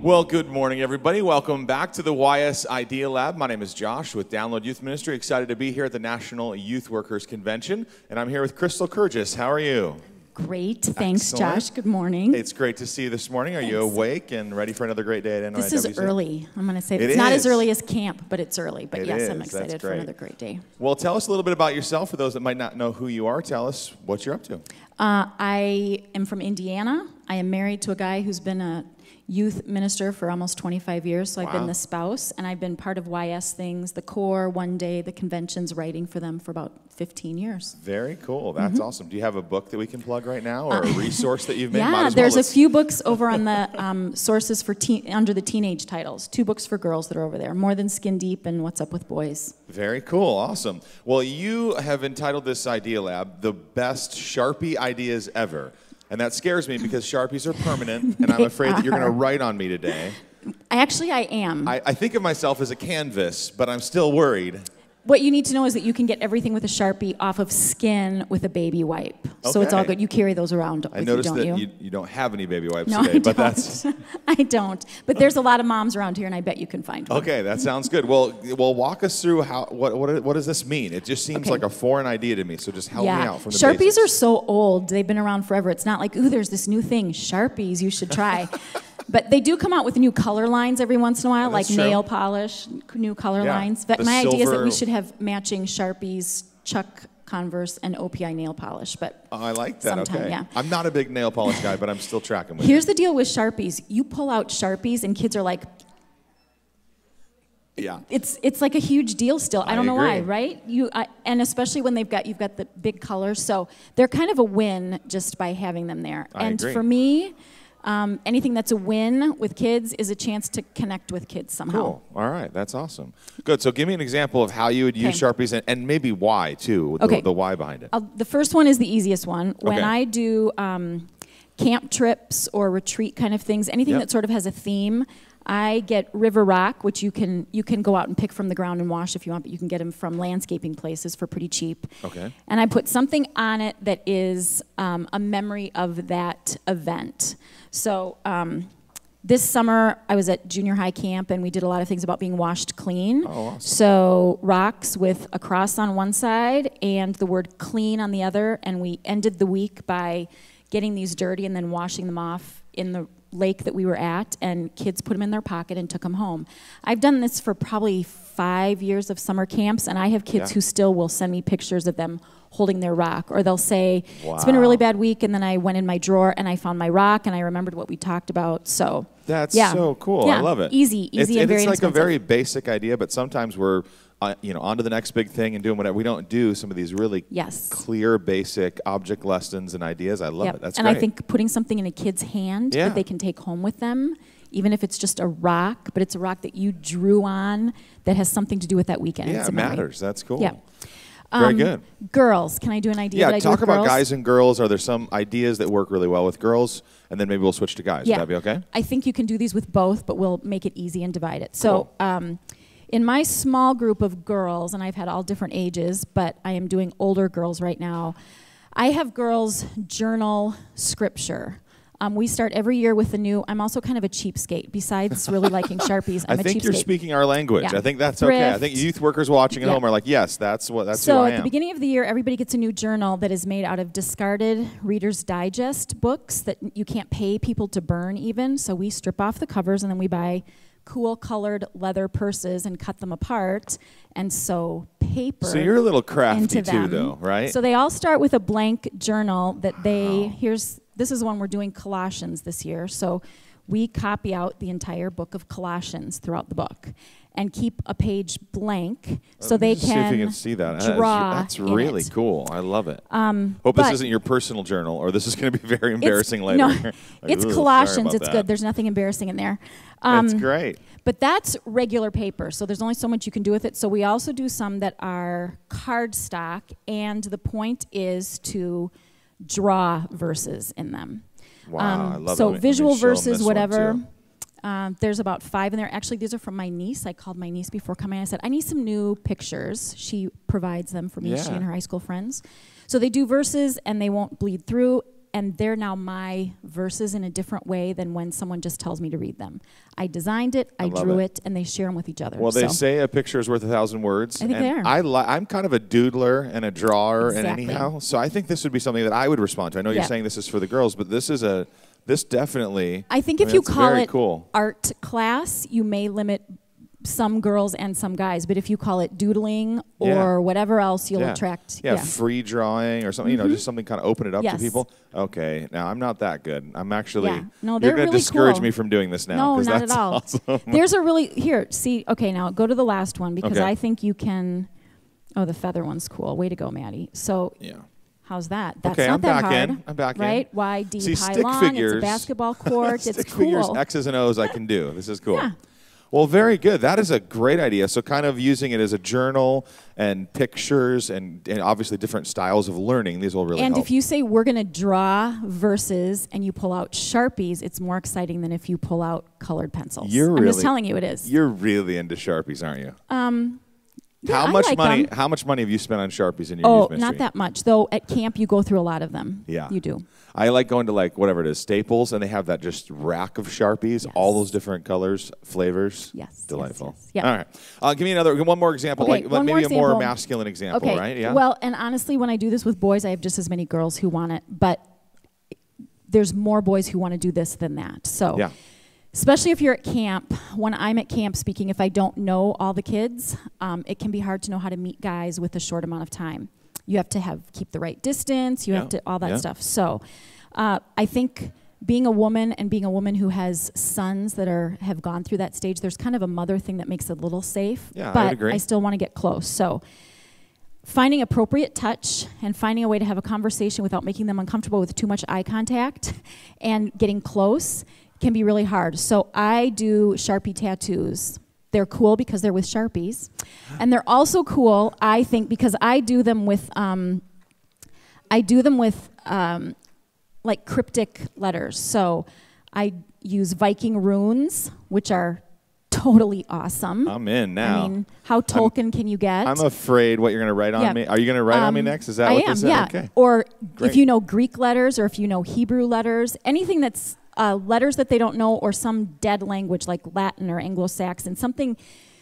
Well, good morning, everybody. Welcome back to the YS Idea Lab. My name is Josh with Download Youth Ministry. Excited to be here at the National Youth Workers Convention. And I'm here with Kirgiss. How are you? Great. Thanks, Excellent. Josh. Good morning. It's great to see you this morning. Are you awake and ready for another great day at NYWC? This is early. I'm going to say it's not as early as camp, but it's early. But yes, I'm excited for another great day. Well, tell us a little bit about yourself. For those that might not know who you are, tell us what you're up to. I am from Indiana. I am married to a guy who's been a youth minister for almost 25 years, so I've been the spouse, and I've been part of YS things, the core, one day, the conventions, writing for them for about 15 years. Very cool. That's awesome. Do you have a book that we can plug right now, or a resource that you've made? Yeah, there's a few books over on the sources for under the teenage titles. 2 books for girls that are over there, More Than Skin Deep and What's Up with Boys. Very cool. Awesome. Well, you have entitled this Idea Lab, The Best Sharpie Ideas Ever. And that scares me because Sharpies are permanent, and I'm afraid that you're going to write on me today. Actually, I am. I think of myself as a canvas, but I'm still worried. What you need to know is that you can get everything with a Sharpie off of skin with a baby wipe. Okay. So it's all good. You carry those around with you, don't you? I noticed that you don't have any baby wipes today. I don't. That's... I don't. But there's a lot of moms around here, and I bet you can find one. Okay, that sounds good. Well, walk us through what does this mean? It just seems like a foreign idea to me, so just help me out from the Sharpies basics. are so old. They've been around forever. It's not like, ooh, there's this new thing, Sharpies, you should try. But they do come out with new color lines every once in a while, like nail polish, new color lines. But my idea is that we should have matching Sharpies, Chuck Converse, and OPI nail polish. But I like that. sometime, Okay. I'm not a big nail polish guy, but I'm still tracking with Here's the deal with Sharpies. You pull out Sharpies, and kids are like, it's like a huge deal still. I don't know why, right? And especially when you've got the big colors. So they're kind of a win just by having them there. I agree. For me, anything that's a win with kids is a chance to connect with kids somehow. Cool. All right. That's awesome. Good. So give me an example of how you would use Sharpies and maybe why, too, the why behind it. The first one is the easiest one. When I do camp trips or retreat kind of things, anything that sort of has a theme, I get river rock, which you can go out and pick from the ground and wash if you want, but you can get them from landscaping places for pretty cheap. Okay. And I put something on it that is a memory of that event. So this summer I was at junior high camp, and we did a lot of things about being washed clean. Oh, awesome. So rocks with a cross on one side and the word clean on the other, and we ended the week by getting these dirty and then washing them off in the lake that we were at, and kids put them in their pocket and took them home. I've done this for probably 5 years of summer camps, and I have kids who still will send me pictures of them holding their rock, or they'll say, it's been a really bad week, and then I went in my drawer and I found my rock and I remembered what we talked about. So that's so cool. I love it. Easy and very inexpensive. It's like a very basic idea, but sometimes we're on to the next big thing and doing whatever. We don't do some of these really clear, basic object lessons and ideas. I love it. That's great. And I think putting something in a kid's hand that they can take home with them, even if it's just a rock, but it's a rock that you drew on that has something to do with that weekend. Yeah, it matters. That's cool. Yeah. Very good. Girls, can I do an idea that I do with talk about girls? guys and girls. Are there some ideas that work really well with girls? And then maybe we'll switch to guys. Would that be okay? I think you can do these with both, but we'll make it easy and divide it. So in my small group of girls, and I've had all different ages, but I am doing older girls right now, I have girls journal scripture. We start every year with a new. I'm also kind of a cheapskate. Besides really liking Sharpies, I'm a cheapskate. I think you're speaking our language. Yeah. I think that's okay. I think youth workers watching at home are like, yes, that's who I am. So at the beginning of the year, everybody gets a new journal that is made out of discarded Reader's Digest books that you can't pay people to burn even. So we strip off the covers, and then we buy cool colored leather purses and cut them apart and sew paper. So you're a little crafty too, though, right? So they all start with a blank journal that this is one we're doing Colossians this year. So we copy out the entire book of Colossians throughout the book and keep a page blank so they can see if you can see that. Draw That's really cool. I love it. Hope this isn't your personal journal, or this is going to be very embarrassing later. No, it's Colossians. It's good. There's nothing embarrassing in there. That's great. But that's regular paper, so there's only so much you can do with it. So we also do some that are cardstock, and the point is to draw verses in them. Wow, I love it. So visual verses, whatever. There's about 5 in there. Actually, these are from my niece. I called my niece before coming. I said, I need some new pictures. She provides them for me, she and her high school friends. So they do verses, and they won't bleed through. and they're now my verses in a different way than when someone just tells me to read them. I designed it, I drew it, and they share them with each other. Well, they say a picture is worth 1,000 words. I think they are. I'm kind of a doodler and a drawer, and Exactly. anyhow, so I think this would be something that I would respond to. I know you're saying this is for the girls, but this definitely. I think if you call it cool. art class, you may limit some girls and some guys, but if you call it doodling or whatever else, you'll attract. Free drawing or something, just something kind of open it up to people. Okay, now I'm not that good. I'm actually, no, you're going to really discourage cool. me from doing this now. No, not that's at all. Awesome. There's a really, okay, now go to the last one because I think you can, the feather one's cool. Way to go, Maddie. So, how's that? That's okay, not I'm that back hard, in. I'm back right? in. Wide, deep, See, high, stick long. figures, It's a basketball court. stick It's cool. figures, X's and O's I can do. This is cool. Yeah. Well, very good. That is a great idea. So kind of using it as a journal and pictures and obviously different styles of learning. These will really help. And if you say we're going to draw verses and you pull out Sharpies, it's more exciting than if you pull out colored pencils. I'm just telling you it is. You're really into Sharpies, aren't you? Yeah, how much like money? them. How much money have you spent on Sharpies in your youth ministry? Not that much. Though at camp you go through a lot of them. Yeah. You do. I like going to whatever it is, Staples, and they have that just rack of Sharpies, all those different colors, flavors. Yes. Delightful. Yes. All right. Give me one more example, Okay, one maybe more a more example. masculine example, Okay. right? Yeah. Well, and honestly, when I do this with boys, I have just as many girls who want it, but there's more boys who want to do this than that. So. Yeah. Especially if you're at camp, when I'm at camp speaking, if I don't know all the kids, it can be hard to know how to meet guys with a short amount of time. You have to keep the right distance, you have to, all that stuff. So I think being a woman and being a woman who has sons that have gone through that stage, there's kind of a mother thing that makes it a little safe. Yeah, but I would agree. I still want to get close. So finding appropriate touch and finding a way to have a conversation without making them uncomfortable with too much eye contact and getting close can be really hard. So I do Sharpie tattoos. They're cool because they're with Sharpies. And they're also cool, I think, because I do them with like cryptic letters. So I use Viking runes, which are totally awesome. I'm in now. I mean, how Tolkien can you get? I'm afraid what you're going to write on me. Are you going to write on me next? Is that what this is? Yeah. Okay. Or Great. if you know Greek letters or if you know Hebrew letters, anything that's letters that they don't know or some dead language like Latin or Anglo-Saxon, something,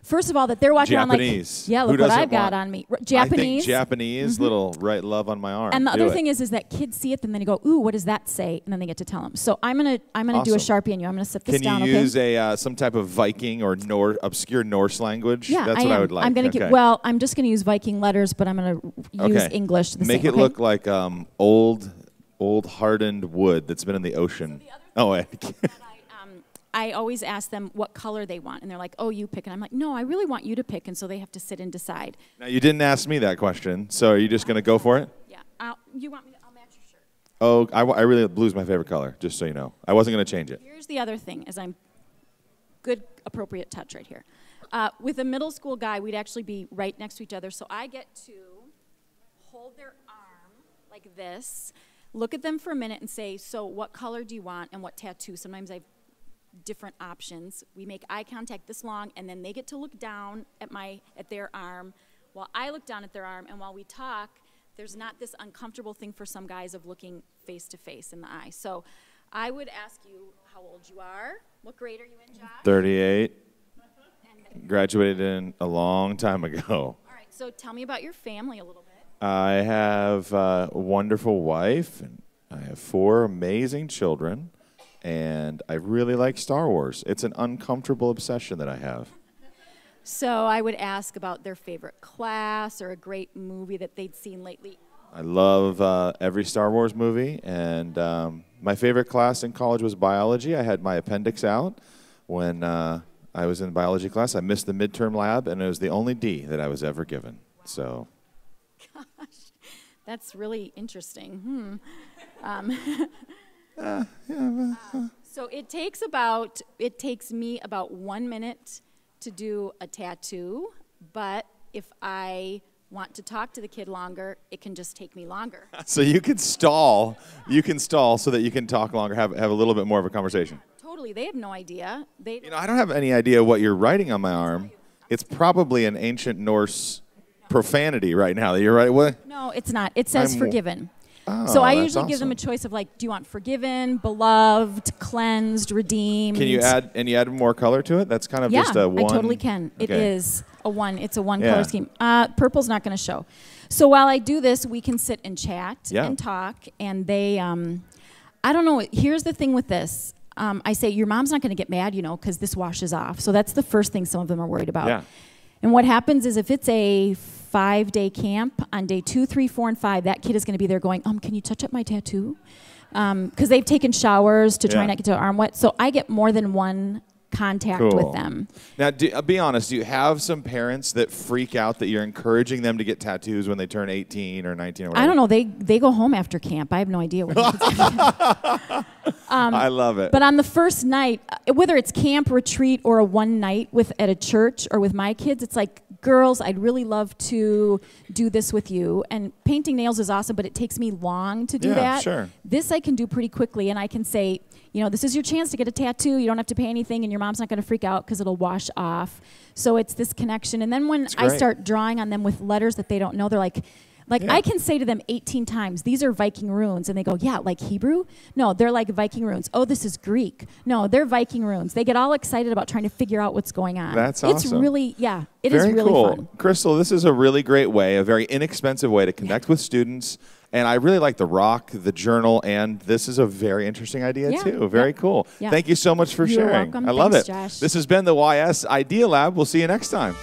first of all, that they're walking Japanese. around like, yeah, Who look what doesn't I've got want- on me. Japanese. I think Japanese, little write love on my arm. And the Do other it. thing is that kids see it and then they go, ooh, what does that say? And then they get to tell them. So I'm gonna do a Awesome. Sharpie on you. I'm gonna sit this Can down, you okay? use some type of Viking or obscure Norse language? Yeah, That's I what am. I would like. I'm gonna okay. I'm just gonna use Viking letters, but I'm gonna use Okay. English. The Make same, it okay? look like old hardened wood that's been in the ocean. I always ask them what color they want, and they're like, "Oh, you pick." And I'm like, "No, I really want you to pick." And so they have to sit and decide. Now you didn't ask me that question, so are you just going to go for it? Yeah. You want me to? I'll match your shirt. Oh, I really blue's my favorite color. Just so you know, I wasn't going to change it. Here's the other thing: is I'm good, appropriate touch right here. With a middle school guy, we'd actually be right next to each other, so I get to hold their arm like this, look at them for a minute, and say, "So, what color do you want, and what tattoo?" Sometimes I've different options. We make eye contact this long, and then they get to look down at their arm while I look down at their arm, and while we talk, there's not this uncomfortable thing for some guys of looking face to face in the eye. So I would ask you how old you are. What grade are you in, Josh? 38. Graduated in a long time ago. All right, so tell me about your family a little bit. I have a wonderful wife, and I have 4 amazing children. And I really like Star Wars. It's an uncomfortable obsession that I have. So I would ask about their favorite class or a great movie that they'd seen lately. I love every Star Wars movie. And my favorite class in college was biology. I had my appendix out when I was in biology class. I missed the midterm lab, and it was the only D that I was ever given. Wow. So. Gosh, that's really interesting. So it takes me about 1 minute to do a tattoo, but if I want to talk to the kid longer, it can just take me longer. So you can stall. You can stall so that you can talk longer, have a little bit more of a conversation. Totally. They have no idea. I don't have any idea what you're writing on my arm. It's probably an ancient Norse profanity right now that you're right. What? No, it's not. It says forgiven. Oh, so I that's usually give them a awesome. choice of like, do you want forgiven, beloved, cleansed, redeemed? Can you add more color to it? That's kind of Yeah, just a one. I totally can. It Okay. is a one. It's a one Yeah. color scheme. Purple's not going to show. So while I do this, we can sit and chat Yeah. and talk. And they, I don't know. Here's the thing with this. I say, your mom's not going to get mad, because this washes off. So that's the first thing some of them are worried about. Yeah. And what happens is if it's a 5-day camp, on day 2, 3, 4, and 5, that kid is going to be there going, can you touch up my tattoo? Because they've taken showers to try Yeah. not to get their arm wet. So I get more than one contact Cool. with them. Now, be honest. Do you have some parents that freak out that you're encouraging them to get tattoos when they turn 18 or 19 or whatever? I don't know. They go home after camp. I have no idea what I love it. But on the first night, whether it's camp, retreat, or a one night at a church or with my kids, it's like, girls, I'd really love to do this with you. And painting nails is awesome, but it takes me long to do Yeah, that. sure. This I can do pretty quickly, and I can say, this is your chance to get a tattoo. You don't have to pay anything, and your mom's not going to freak out because it'll wash off. So it's this connection. And then when I great. start drawing on them with letters that they don't know, they're like, Yeah. I can say to them 18 times, these are Viking runes. And they go, yeah, like Hebrew? No, they're like Viking runes. Oh, this is Greek. No, they're Viking runes. They get all excited about trying to figure out what's going on. That's It's awesome. really, it is Very really cool. fun. Crystal, this is a really great way, a very inexpensive way to connect with students. And I really like the rock, the journal, and this is a very interesting idea, Yeah. too. Very Yep. cool. Yeah. Thank you so much for You're sharing. welcome. I love Thanks, it. Josh. This has been the YS Idea Lab. We'll see you next time.